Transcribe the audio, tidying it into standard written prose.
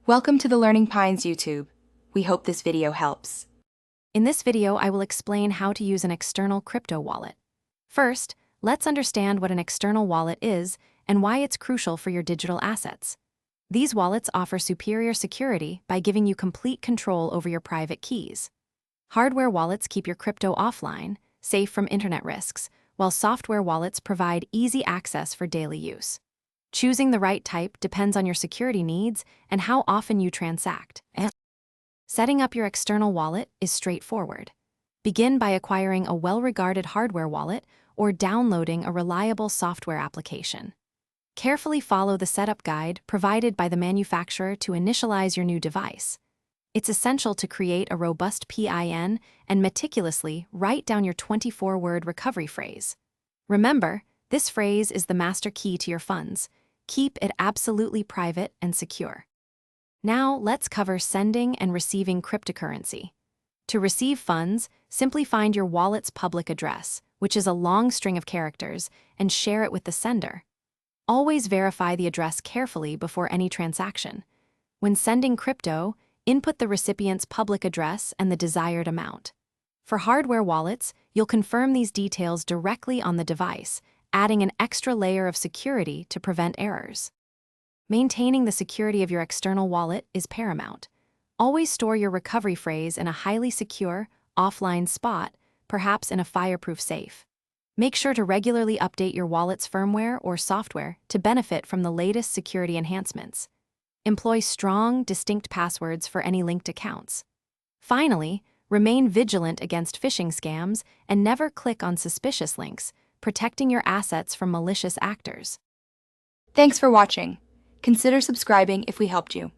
Welcome to the Learning Pines YouTube. We hope this video helps. In this video, I will explain how to use an external crypto wallet. First, let's understand what an external wallet is and why it's crucial for your digital assets. These wallets offer superior security by giving you complete control over your private keys. Hardware wallets keep your crypto offline, safe from internet risks, while software wallets provide easy access for daily use. Choosing the right type depends on your security needs and how often you transact. Setting up your external wallet is straightforward. Begin by acquiring a well-regarded hardware wallet or downloading a reliable software application. Carefully follow the setup guide provided by the manufacturer to initialize your new device. It's essential to create a robust PIN and meticulously write down your 24-word recovery phrase. Remember, this phrase is the master key to your funds. Keep it absolutely private and secure. Now, let's cover sending and receiving cryptocurrency. To receive funds, simply find your wallet's public address, which is a long string of characters, and share it with the sender. Always verify the address carefully before any transaction. When sending crypto, input the recipient's public address and the desired amount. For hardware wallets, you'll confirm these details directly on the device, adding an extra layer of security to prevent errors. Maintaining the security of your external wallet is paramount. Always store your recovery phrase in a highly secure, offline spot, perhaps in a fireproof safe. Make sure to regularly update your wallet's firmware or software to benefit from the latest security enhancements. Employ strong, distinct passwords for any linked accounts. Finally, remain vigilant against phishing scams and never click on suspicious links, protecting your assets from malicious actors. Thanks for watching. Consider subscribing if we helped you.